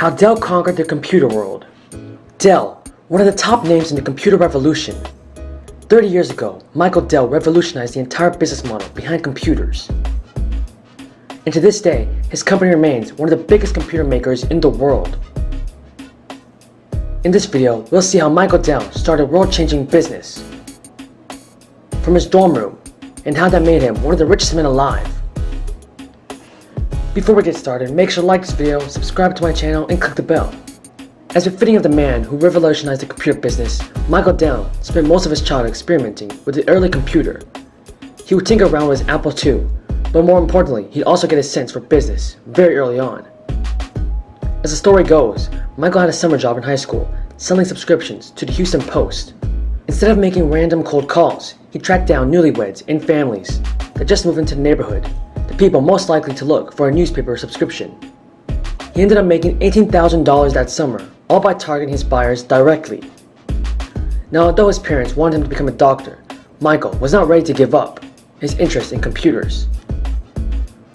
How Dell conquered the computer world. Dell, one of the top names in the computer revolution. 30 years ago, Michael Dell revolutionized the entire business model behind computers. And to this day, his company remains one of the biggest computer makers in the world. In this video, we'll see how Michael Dell started a world-changing business from his dorm room and how that made him one of the richest men alive. Before we get started, make sure to like this video, subscribe to my channel, and click the bell. As befitting of the man who revolutionized the computer business, Michael Dell spent most of his childhood experimenting with the early computer. He would tinker around with his Apple II, but more importantly, he'd also get a sense for business very early on. As the story goes, Michael had a summer job in high school, selling subscriptions to the Houston Post. Instead of making random cold calls, he tracked down newlyweds and families that just moved into the neighborhood, the people most likely to look for a newspaper subscription. He ended up making $18,000 that summer, all by targeting his buyers directly. Now, although his parents wanted him to become a doctor, Michael was not ready to give up his interest in computers.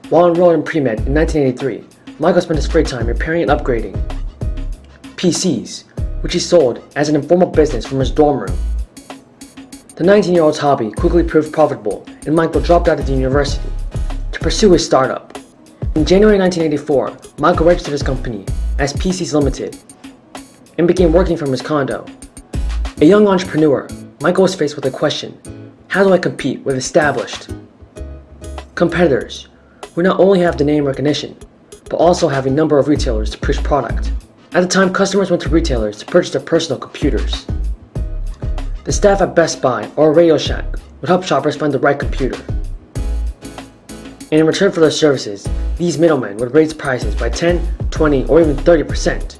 While enrolled in pre-med in 1983, Michael spent his free time repairing and upgrading PCs, which he sold as an informal business from his dorm room. The 19-year-old's hobby quickly proved profitable, and Michael dropped out of the university to pursue his startup. In January 1984, Michael registered his company as PCs Limited and began working from his condo. A young entrepreneur, Michael was faced with a question: how do I compete with established competitors who not only have the name recognition, but also have a number of retailers to push product? At the time, customers went to retailers to purchase their personal computers. The staff at Best Buy or Radio Shack would help shoppers find the right computer. And in return for their services, these middlemen would raise prices by 10, 20, or even 30%.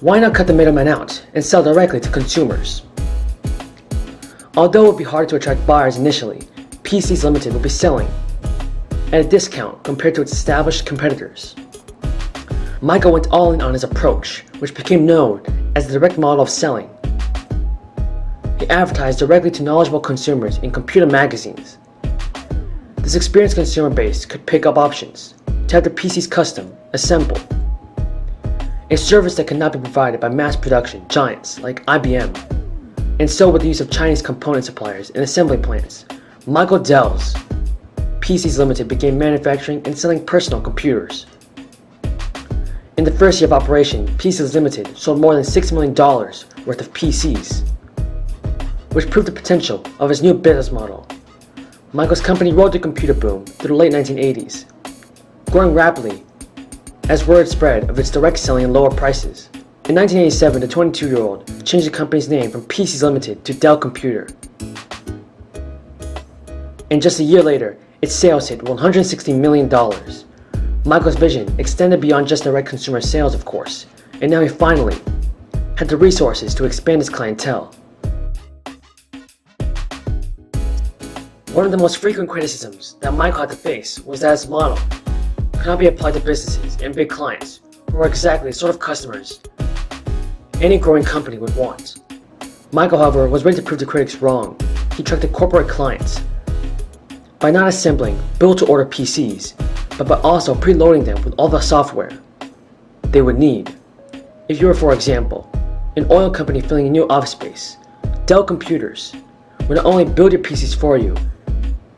Why not cut the middleman out and sell directly to consumers? Although it would be hard to attract buyers initially, PCs Limited would be selling at a discount compared to its established competitors. Michael went all in on his approach, which became known as the direct model of selling. He advertised directly to knowledgeable consumers in computer magazines. This experienced consumer base could pick up options to have their PCs custom assembled, a service that could not be provided by mass production giants like IBM. And so, with the use of Chinese component suppliers and assembly plants, Michael Dell's PCs Limited began manufacturing and selling personal computers. In the first year of operation, PCs Limited sold more than $6 million worth of PCs, which proved the potential of his new business model. Michael's company rode the computer boom through the late 1980s, growing rapidly as word spread of its direct selling and lower prices. In 1987, the 22-year-old changed the company's name from PCs Limited to Dell Computer. And just a year later, its sales hit $160 million. Michael's vision extended beyond just direct consumer sales, of course, and now he finally had the resources to expand his clientele. One of the most frequent criticisms that Michael had to face was that his model could not be applied to businesses and big clients who were exactly the sort of customers any growing company would want. Michael, however, was ready to prove the critics wrong. He attracted corporate clients by not assembling build-to-order PCs, but by also preloading them with all the software they would need. If you were, for example, an oil company filling a new office space, Dell Computers would not only build your PCs for you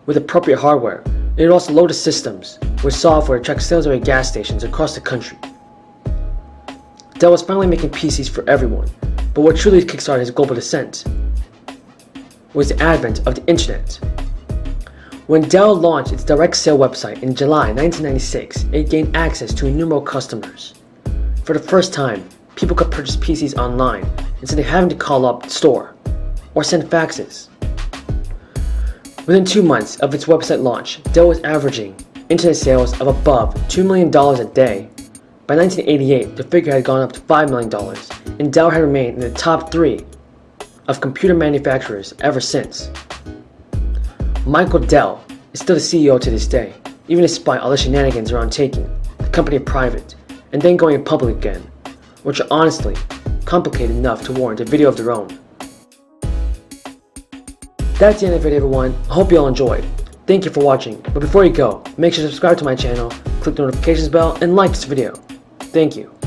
with appropriate hardware, it would also load the systems with software to track sales at gas stations across the country. Dell was finally making PCs for everyone, but what truly kickstarted his global descent was the advent of the internet. When Dell launched its direct sale website in July 1996, it gained access to innumerable customers. For the first time, people could purchase PCs online instead of having to call up the store or send faxes. Within 2 months of its website launch, Dell was averaging internet sales of above $2 million a day. By 1988, the figure had gone up to $5 million, and Dell had remained in the top 3 of computer manufacturers ever since. Michael Dell is still the CEO to this day, even despite all the shenanigans around taking the company private and then going public again, which are honestly complicated enough to warrant a video of their own. That's the end of the video, everyone. I hope you all enjoyed. Thank you for watching, but before you go, make sure to subscribe to my channel, click the notifications bell, and like this video. Thank you.